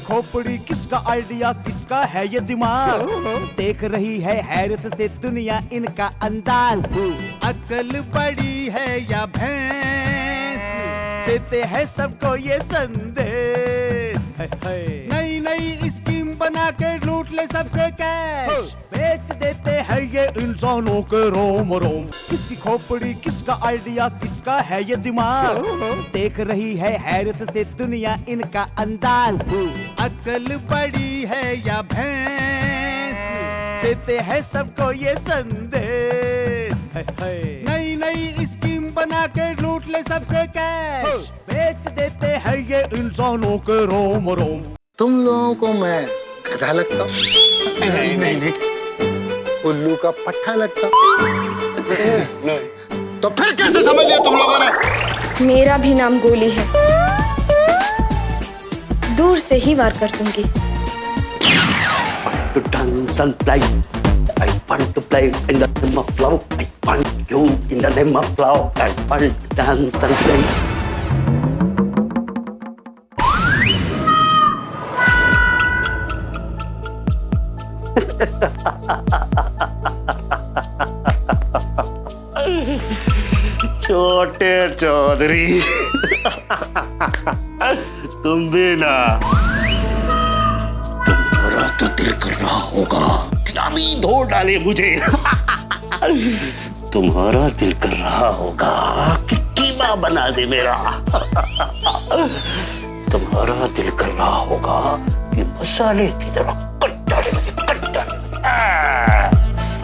खोपड़ी, किसका आइडिया, किसका है ये दिमाग। देख रही है हैरत से दुनिया इनका अंदाज। अकल बड़ी है या भैंस, देते हैं सबको ये संदेश। नई नई स्कीम बना के लूट ले सबसे कैश। बेच देते हैं ये इंसानों के रोम रोम। किसकी खोपड़ी, किसका आइडिया, किसका है ये दिमाग। देख रही है हैरत से दुनिया इनका अंदाज। अकल बड़ी है या भैंस, देते हैं सबको ये संदेश। नई नई स्कीम बना के लूट ले सबसे कैश। बेच देते हैं ये इंसानों के रोम रोम। तुम लोगों को मैं गधा लगता हूँ? नहीं नहीं नहीं, उल्लू का पट्टा लगता नहीं। तो फिर कैसे समझ लिया तुम लोगों ने? मेरा भी नाम गोली है, दूर से ही वार कर दूंगी। To dance and play, I want to play in the name of love. I want you in the name of love. I want to dance and play. छोटे चौधरी तुम भी ना, तुम्हारा तो दिल कर रहा होगा गुलाबी धो डाले मुझे। तुम्हारा दिल कर रहा होगा कि कीमा बना दे मेरा। तुम्हारा दिल कर रहा होगा कि मसाले की तरह कट डाले मुझे, कट डाले।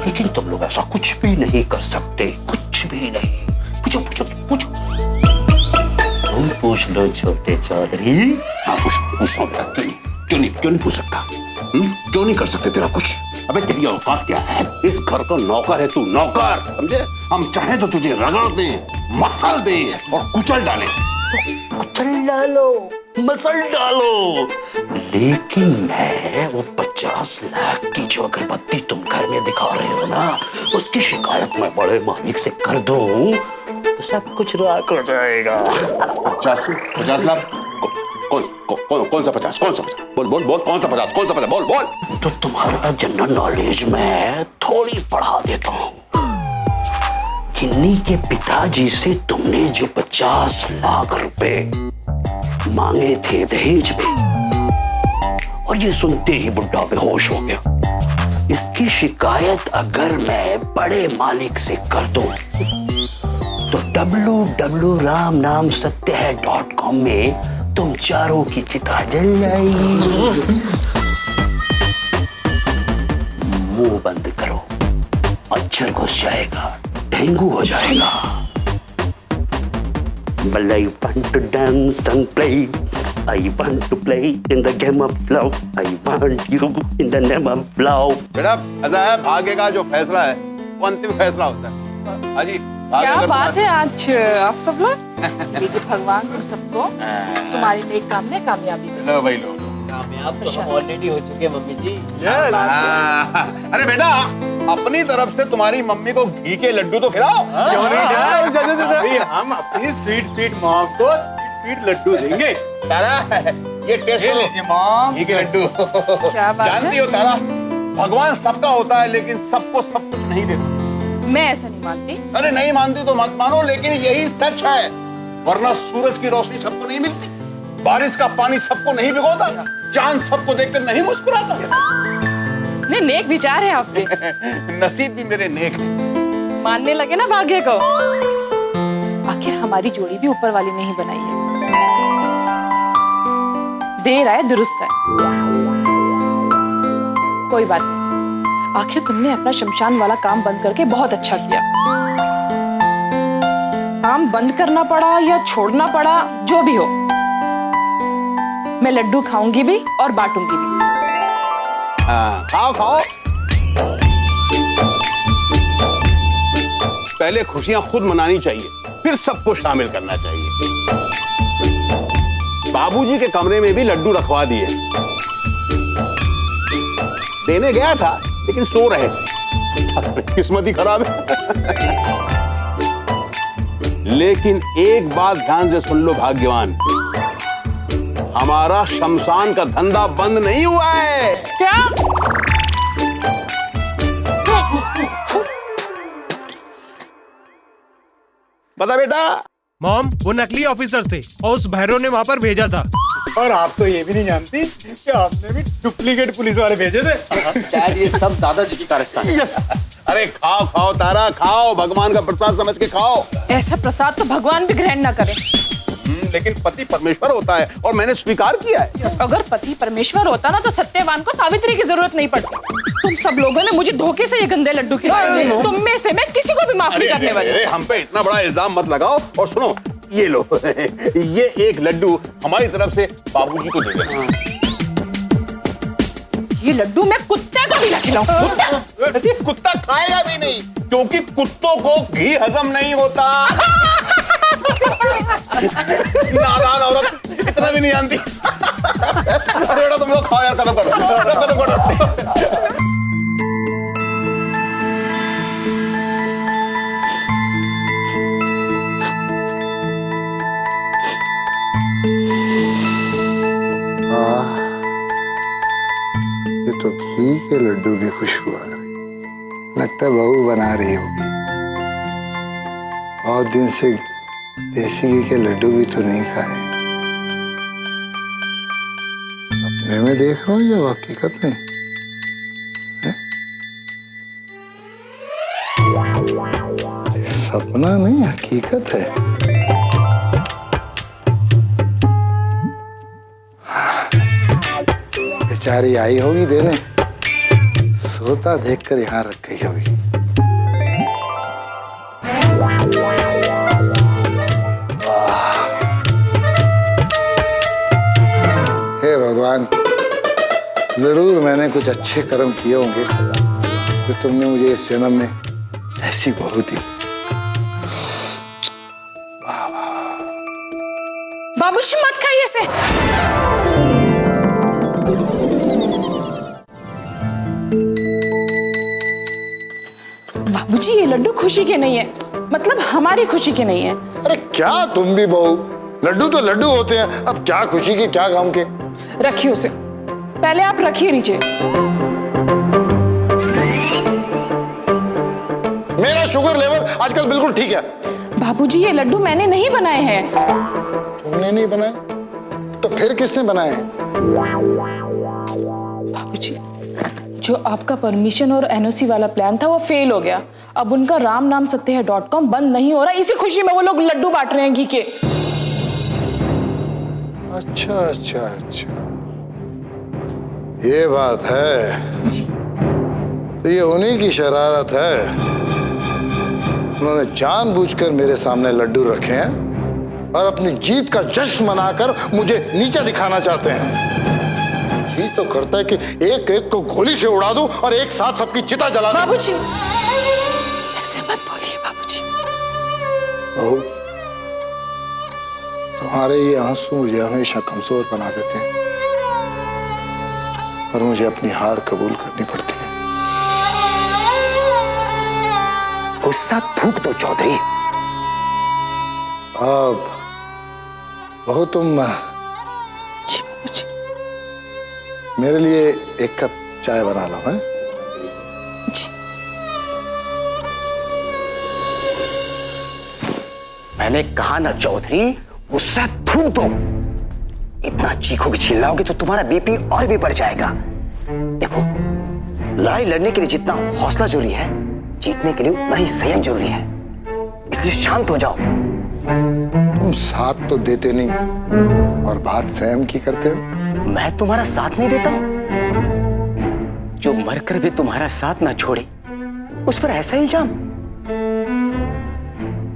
लेकिन तुम लोग ऐसा कुछ भी नहीं कर सकते, कुछ भी नहीं। पूछो पूछो पूछो, तुम पूछ लो छोटे चौधरी। हाँ पूछो, क्यों नहीं पूछ सकता? क्यों नहीं कर सकते तेरा कुछ? अबे तेरी औकात क्या है? इस घर का नौकर है तू, नौकर, समझे? हम चाहे तो तुझे रगड़ दें, मसल दें और कुचल डालें। तो कुचल डालो, मसल डालो, लेकिन मैं वो 50 लाख की जो अगरबत्ती तुम घर में दिखा रहे हो ना, उसकी शिकायत मैं बड़े मालिक से कर दूं तो सब कुछ राख हो जाएगा। 50 लाख? कौन सा 50? बोल बोल बोल, कौन सा 50? बोल बोल। तो तुम्हारा जनरल नॉलेज में थोड़ी बढ़ा देता हूँ। किन्नी के पिताजी से तुमने जो 50 लाख रुपए मांगे थे दहेज में, और ये सुनते ही बुड्ढा बेहोश हो गया। इसकी शिकायत अगर मैं बड़े मालिक से कर दूं तो www.ramnamsatyahai.com में तुम चारों की चिता जल जाएगी। मुंह बंद करो, मच्छर घुस जाएगा, डेंगू हो जाएगा। Well, I want to dance and play. I want to play in the game of love. I want you in the name of love. बेटा ऐसा है, भाग्य का जो फैसला है वो अंतिम फैसला होता है। हाजी क्या बात है आज आप सब लोग। देखिए भगवान तुम सबको तुम्हारी नेक काम में कामयाबी दे। लो भाई लो। कामयाब तो हम ऑलरेडी हो चुके मम्मी जी। अरे बेटा अपनी तरफ से तुम्हारी मम्मी को घी के लड्डू तो खिलाओ। क्यों नहीं? हम अपनी स्वीट मॉम को स्वीट लड्डू देंगे। तारा ये टेस्ट लो मॉम, घी के लड्डू। क्या बात है? जानती हो तारा, भगवान सबका होता है लेकिन सबको सब कुछ नहीं देता। मैं ऐसा नहीं मानती। अरे नहीं मानती तो मत मानो, लेकिन यही सच है। वरना सूरज की रोशनी सबको नहीं मिलती, बारिश का पानी सबको नहीं भिगोता, चांद सबको देखकर नहीं मुस्कुराता। नहीं, नेक विचार है आपके। नसीब भी मेरे नेक है। मानने लगे ना भाग्य को। आखिर हमारी जोड़ी भी ऊपर वाली ने ही बनाई है। देर आए दुरुस्त है। कोई बात नहीं, आखिर तुमने अपना शमशान वाला काम बंद करके बहुत अच्छा किया। काम बंद करना पड़ा या छोड़ना पड़ा, जो भी हो, मैं लड्डू खाऊंगी भी और बांटूंगी भी। खाओ खाओ। पहले खुशियां खुद मनानी चाहिए, फिर सबको शामिल करना चाहिए। बाबूजी के कमरे में भी लड्डू रखवा दिए। देने गया था लेकिन सो रहे थे। किस्मत ही खराब है। लेकिन एक बात ध्यान से सुन लो भाग्यवान, हमारा शमशान का धंधा बंद नहीं हुआ है। क्या? बता बेटा। मॉम, वो नकली ऑफिसर थे और उस भैरव ने वहाँ पर भेजा था। और आप तो ये भी नहीं जानती कि आपने भी डुप्लीकेट पुलिस वाले भेजे थे। डैड ये सब दादाजी की कारस्तानी। यस। अरे खाओ खाओ तारा, खाओ, भगवान का प्रसाद समझ के खाओ। ऐसा प्रसाद तो भगवान भी ग्रहण ना करे। लेकिन पति परमेश्वर होता है और मैंने स्वीकार किया है। अगर पति परमेश्वर होता ना तो सत्यवान को सावित्री की जरूरत नहीं पड़ती। तुम सब लोगों ने मुझे धोखे से ये गंदे लड्डू खिलाए। तुम में से मैं किसी को भी माफ नहीं करने वाली। अरे हम पे इतना बड़ा इल्जाम मत लगाओ। और सुनो, ये लो ये एक लड्डू हमारी तरफ से बाबूजी को दे देना। ये लड्डू मैं कुत्ते को भी ना खिलाऊं। कुत्ता खाएगा भी नहीं, क्योंकि कुत्तों को घी हजम नहीं होता। नादान औरत, इतना भी नहीं जानती। अरे बेटा तुम लोग खाओ यार, खत्म करो। ये तो घी के लड्डू की खुशबू आ रही, लगता है बहू बना रही होगी। बहुत दिन से देसी घी के लड्डू भी तो नहीं खाए। सपने में देख रहा हूँ या हकीकत में? सपना नहीं, हकीकत है। बेचारी आई होगी देने, सोता देखकर यहाँ रख गई होगी। हे भगवान, जरूर मैंने कुछ अच्छे कर्म किए होंगे जो तुमने मुझे इस जन्म में ऐसी बहू दी। बाबूजी मत खाइए इसे। बाबूजी ये लड्डू खुशी के नहीं है, मतलब हमारी खुशी के नहीं है। अरे क्या तुम भी बहू, लड्डू तो लड्डू होते हैं, अब क्या खुशी के क्या गम के। रखिए उसे, पहले आप रखिए नीचे। मेरा शुगर लेवल आजकल बिल्कुल ठीक है। बाबूजी ये लड्डू मैंने नहीं बनाए हैं। तुमने नहीं बनाए तो फिर किसने बनाए हैं? बाबूजी जो आपका परमिशन और एनओसी वाला प्लान था वो फेल हो गया। अब उनका ramnamsatyai.com बंद नहीं हो रहा, इसी खुशी में वो लोग लड्डू बांट रहे हैं घी के। अच्छा अच्छा अच्छा, ये बात है। तो ये उन्हीं की शरारत है। उन्होंने जानबूझकर मेरे सामने लड्डू रखे हैं और अपनी जीत का जश्न मनाकर मुझे नीचा दिखाना चाहते हैं। चीज तो करता है कि एक एक को गोली से उड़ा दूं और एक साथ सबकी चिता जला दूं। बाबूजी ऐसे मत बोलिए बाबूजी। बहू, तुम्हारे ये आंसू मुझे हमेशा कमजोर बना देते हैं और मुझे अपनी हार कबूल करनी पड़ती है। गुस्सा थूक दो चौधरी। अब बहू तुम मेरे लिए एक कप चाय बना लो। है मैंने कहा ना चौधरी, गुस्सा थूक दो। इतना चीखोगे चिल्लाओगे तो तुम्हारा बीपी और भी बढ़ जाएगा। देखो, लड़ाई लड़ने के लिए जितना हौसला जरूरी है, जीतने के लिए उतना ही संयम जरूरी है। इसलिए शांत हो जाओ। तुम साथ तो देते नहीं और बात संयम की करते हो। मैं तुम्हारा साथ नहीं देता हूं? जो मरकर भी तुम्हारा साथ ना छोड़े उस पर ऐसा इल्जाम।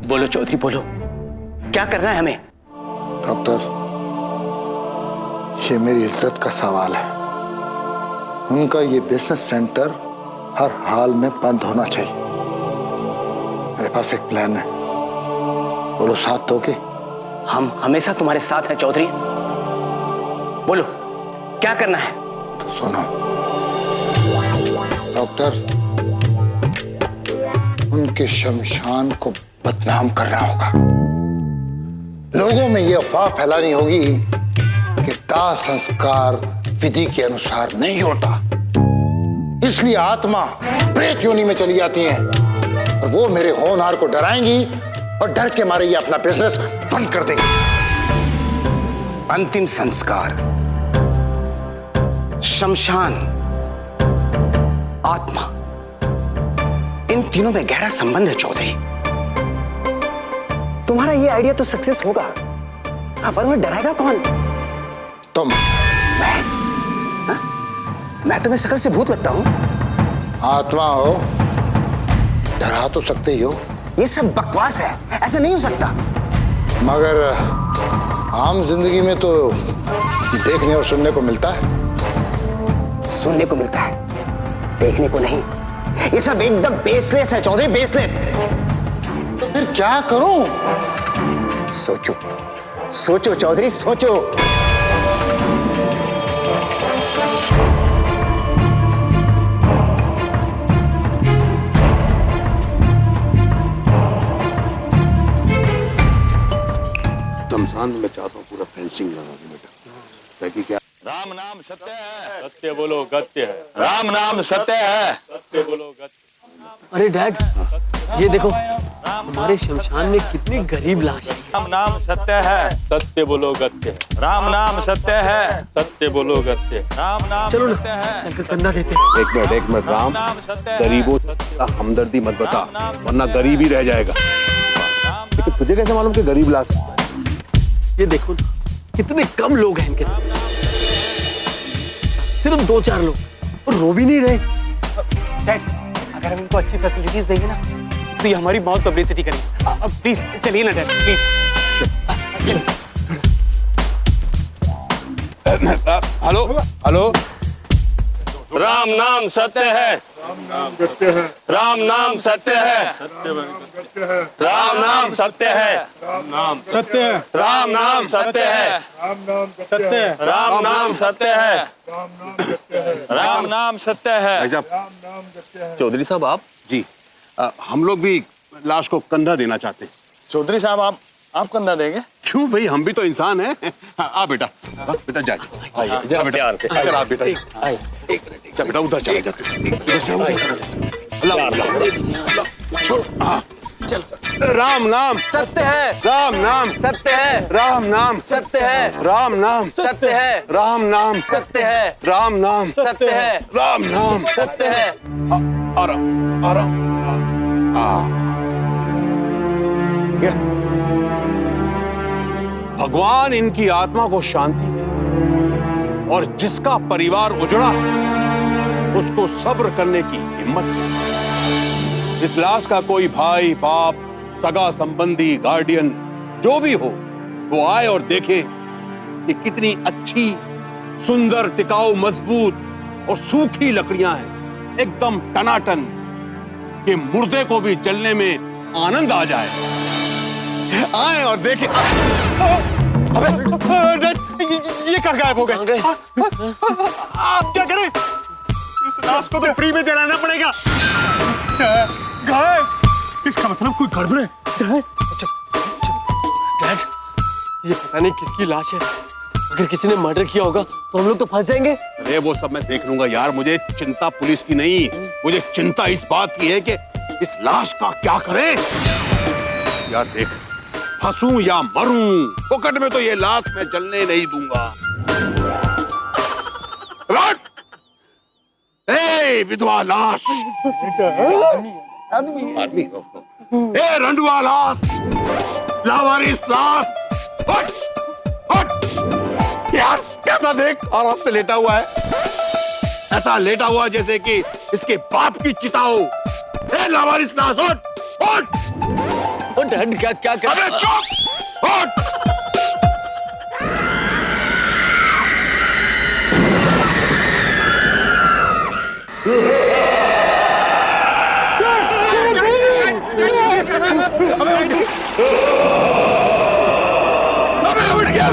बोलो चौधरी बोलो, क्या करना है हमें? डॉक्टर, ये मेरी इज्जत का सवाल है। उनका ये बिजनेस सेंटर हर हाल में बंद होना चाहिए। मेरे पास एक प्लान है, बोलो साथ दोगे? हम हमेशा तुम्हारे साथ हैं चौधरी। बोलो क्या करना है? तो सुनो डॉक्टर, उनके शमशान को बदनाम करना होगा। लोगों में ये अफवाह फैलानी होगी कि दाह संस्कार विधि के अनुसार नहीं होता, इसलिए आत्मा प्रेत योनि में चली जाती है और वो मेरे होनहार को डराएंगी और डर के मारे ये अपना बिजनेस बंद कर देंगे। अंतिम संस्कार, शमशान, आत्मा, इन तीनों में गहरा संबंध है चौधरी। तुम्हारा ये आइडिया तो सक्सेस होगा, पर मैं डराएगा कौन? तुम। मैं? हा? मैं तुम्हें शकल से भूत लगता हूं? आत्मा हो, डरा तो सकते ही हो। ये सब बकवास है, ऐसा नहीं हो सकता। मगर आम जिंदगी में तो ये देखने और सुनने को मिलता है। सुनने को मिलता है, देखने को नहीं। ये सब एकदम बेसलेस है चौधरी, बेसलेस। तो फिर क्या करूं? सोचो, सोचो चौधरी, सोचो। शमशान में मैं चाहता हूँ पूरा फेंसिंग लगा दूं बेटा, ताकि क्या राम नाम सत्य है, सत्य बोलो गत्य है। राम नाम सत्य है। सत्य बोलो गत्य। अरे डैड, ये देखो हमारे शमशान में कितनी गरीब लाश है। राम नाम सत्य है, सत्य बोलो गत्य है। राम नाम सत्य है, सत्य बोलो गत्य है। राम नाम चलो सत्य है, चलकर कंधा देते हैं। एक मिनट राम, नाम सत्य है। गरीबों का हमदर्दी मत बता, वरना गरीब ही रह जाएगा। लेकिन तुझे कैसे मालूम कि गरीब ला सकता है? ये देखो ना, कितने कम लोग हैं इनके साथ, सिर्फ 2-4 लोग, और रो भी नहीं रहे। डैड, अगर हम इनको अच्छी फैसिलिटीज देंगे ना, तो ये हमारी बहुत पब्लिसिटी करेंगे। प्लीज चलिए ना dad, please. Hello hello, Ram नाम सत्य है। राम नाम सत्य है। राम नाम सत्य है। सत्य है, राम नाम सत्य है। सत्य है, राम नाम सत्य है। राम नाम सत्य है। भाई साहब, चौधरी साहब आप? जी हम लोग भी लाश को कंधा देना चाहते हैं। चौधरी साहब आप कंधा देंगे? क्यों भाई, हम भी तो इंसान हैं। आ बेटा, बेटा जा जा बेटा, चल आप बेटा, चल बेटा उधर चले जाते, उधर चले राम नाम सत्य है, राम नाम सत्य है, राम नाम सत्य है, राम नाम सत्य है, राम नाम सत्य है, राम नाम सत्य है, राम नाम सत्य है। आराम आराम। क्या? भगवान इनकी आत्मा को शांति दे, और जिसका परिवार उजड़ा उसको सब्र करने की हिम्मत दे। इस लाश का कोई भाई, बाप, सगा संबंधी, गार्डियन जो भी हो, वो आए और देखे कि कितनी अच्छी, सुंदर, टिकाऊ, मजबूत और सूखी लकड़ियां हैं, एकदम टनाटन, कि मुर्दे को भी जलने में आनंद आ जाए। आए और देखे। अबे ये कहाँ गायब हो गए? आप क्या करें? इस लाश को तो फ्री में जलाना पड़ेगा। गायब? इसका मतलब कोई गड़बड़ है। डैड, ये पता नहीं किसकी लाश है। अगर किसी ने मर्डर किया होगा तो हम लोग तो फंस जाएंगे। अरे वो सब मैं देख लूंगा यार, मुझे चिंता पुलिस की नहीं, मुझे चिंता इस बात की है कि इस लाश का क्या करें। यार देख, फंसूं या मरूं, फोकट में तो ये लाश मैं जलने नहीं दूंगा। ए विधवा लाश, आदमी हो। ए रंडुआ लाश, लावारिस लाश, हट हट। यार कैसा देख, आराम से लेटा हुआ है, ऐसा लेटा हुआ जैसे कि इसके बाप की चिता हो। ए लावारिस लाश, हट। ओ डैड, क्या कर? अबे चुप, हट। अबे उठ गया।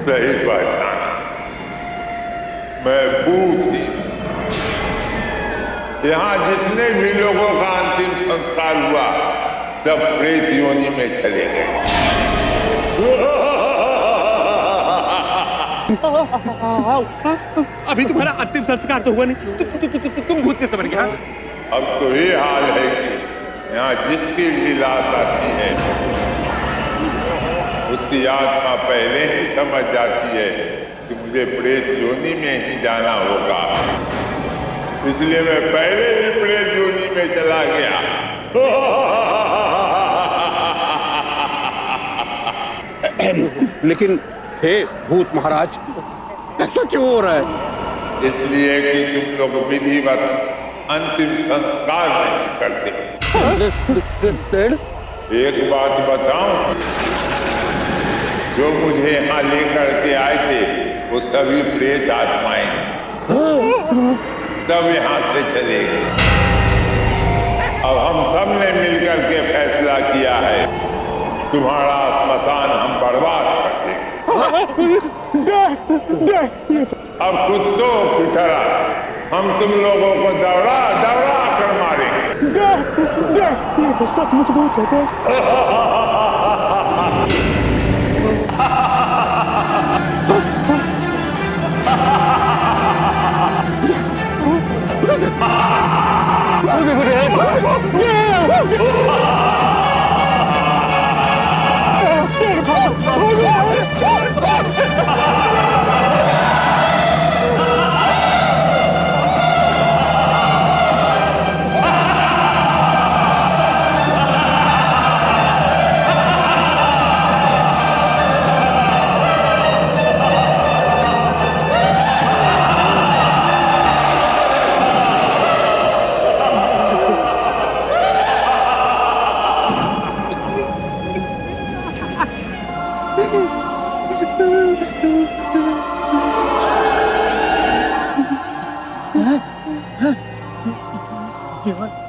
सही बात। यहाँ जितने भी लोगों का अंतिम संस्कार हुआ सब प्रेत योनि में चले गए। अभी तुम्हारा अंतिम संस्कार तो हुआ नहीं, तुम भूत कैसे बन गया? अब तो ये हाल है कि यहाँ जिसकी भी लाश आती है उसकी आत्मा पहले ही समझ जाती है कि मुझे प्रेत योनि में ही जाना होगा, इसलिए मैं पहले ही प्रेत योनि में चला गया। लेकिन हे भूत महाराज, ऐसा क्यों हो रहा है? इसलिए कि तुम लोग विधिवत अंतिम संस्कार नहीं करते। एक बात बताऊं, जो मुझे यहाँ लेकर के आए थे वो सभी प्रेत आत्माएं सब यहाँ से चले गए। अब हम सब ने मिलकर के फैसला किया है तुम्हारा श्मशान हम बर्बाद कर देंगे। अब कुत्तों की तरह हम तुम लोगों को दौड़ा दौड़ा कर मारेंगे। ये तो सचमुच बहुत है।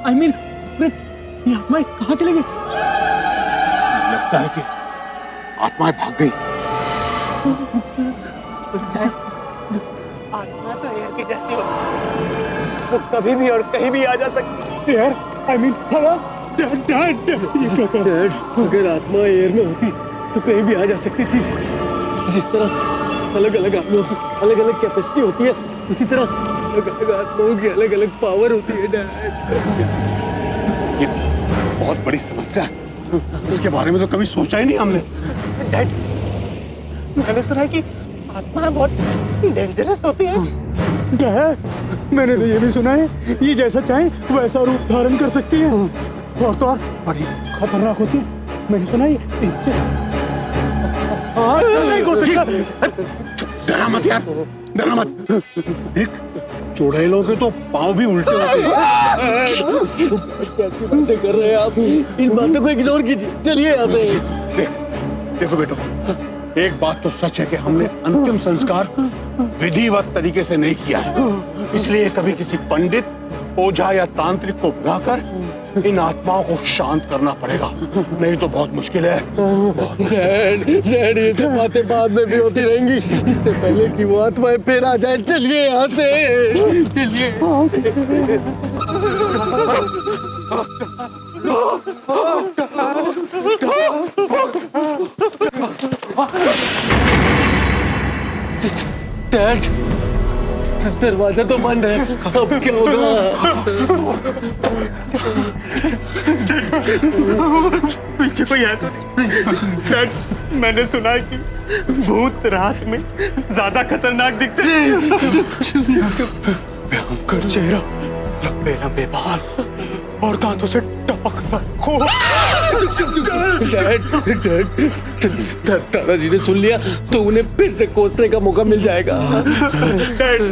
I mean, ये आत्माएं कहाँ चली गई? लगता है कि आत्माएं भाग गई। आत्मा तो एयर की जैसी होती, वो कभी भी और कहीं भी आ जा सकती। यार, I mean, डैड, ये क्या कर रहे डैड, अगर आत्मा एयर में होती तो कहीं भी आ जा सकती थी। जिस तरह अलग अलग आत्माओं की अलग अलग कैपेसिटी होती है, उसी तरह अलग अलग आत्माओं की अलग अलग पावर होती है। डैड, ये बहुत बड़ी समस्या है, इसके बारे में तो कभी सोचा ही नहीं हमने। डैड, मैंने सुना है कि आत्माएं बहुत डेंजरस होती हैं। डैड, मैंने तो ये भी सुना है, ये जैसा चाहे वैसा रूप धारण कर सकती है और तो और बड़ी खतरनाक होती है। मैंने सुना है इनसे नहीं हो सकता। डरा मत यार, डरा मत। देख, चुड़ैलों के तो पांव भी उल्टे होते हैं। कैसी बातें कर रहे हैं आप? इन बातों को इग्नोर कीजिए, चलिए यहाँ से। देखो बेटो, एक बात तो सच है कि हमने अंतिम संस्कार विधिवत तरीके से नहीं किया है, इसलिए कभी किसी पंडित, ओझा या तांत्रिक को बुलाकर इन आत्माओं को शांत करना पड़ेगा, नहीं तो बहुत मुश्किल है। डैड, ये सब बातें बाद में भी होती रहेंगी, इससे पहले कि वो आत्माएं फिर आ जाए। चलिए यहाँ से, चलिए। डैड, दरवाजा तो बंद है, अब क्या होगा? पीछे कोई है तो नहीं? डैड, मैंने सुना है कि भूत रात में ज्यादा खतरनाक दिखते हैं। भयंकर चेहरा, लंबे लंबे बाल और दांतों से टपकता खून। दादाजी ने सुन लिया तो उन्हें फिर से कोसने का मौका मिल जाएगा। डैड,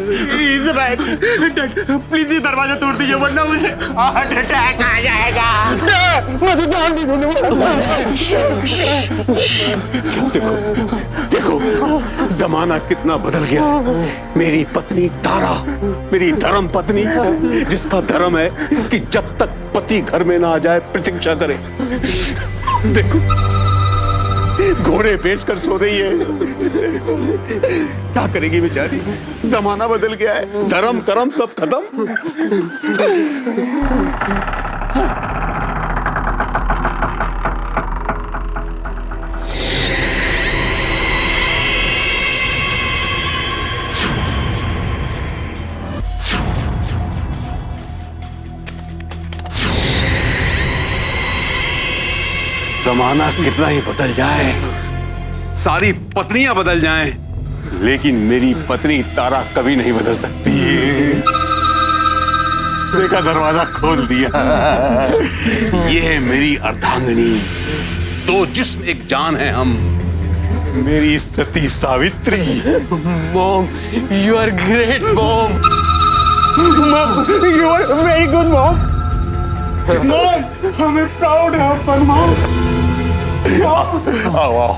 प्लीज ये दरवाजा तोड़ दीजिए, वरना मुझे हार्ट अटैक आ जाएगा। देखो, जमाना कितना बदल गया। मेरी पत्नी तारा, मेरी धर्म पत्नी, जिसका धर्म है कि जब तक पति घर में ना आ जाए प्रतीक्षा करे। देखो, घोड़े बेचकर सो रही है। क्या करेगी बेचारी? जमाना बदल गया है, धर्म करम सब खत्म। जमाना कितना ही बदल जाए, सारी पत्नियां बदल जाएं, लेकिन मेरी पत्नी तारा कभी नहीं बदल सकती। देखा, दरवाजा खोल दिया। ये है मेरी अर्धांगिनी, दो जिस्म एक जान है हम, मेरी Sati Savitri. Mom, you are great mom. Mom, you are very good mom. Mom, हमें प्राउड है अपन मॉम। आओ आओ।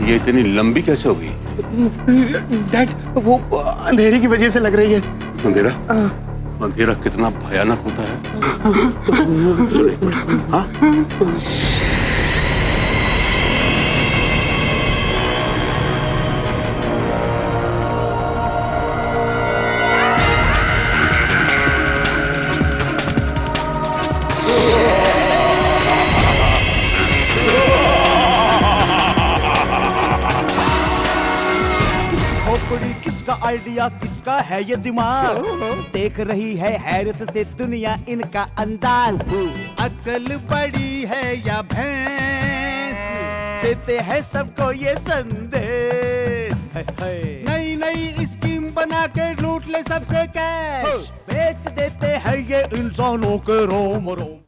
ये इतनी लंबी कैसे हो गई? डैड, वो अंधेरे की वजह से लग रही है। अंधेरा? अंधेरा कितना भयानक होता है। हाँ? किसका आइडिया, किसका है ये दिमाग? देख रही है हैरत से दुनिया इनका अंदाज। अकल बड़ी है या भैंस, देते हैं सबको ये संदेश। नई नई स्कीम बना के लूट ले सबसे कैश, बेच देते हैं ये इंसानों के रोम रोम।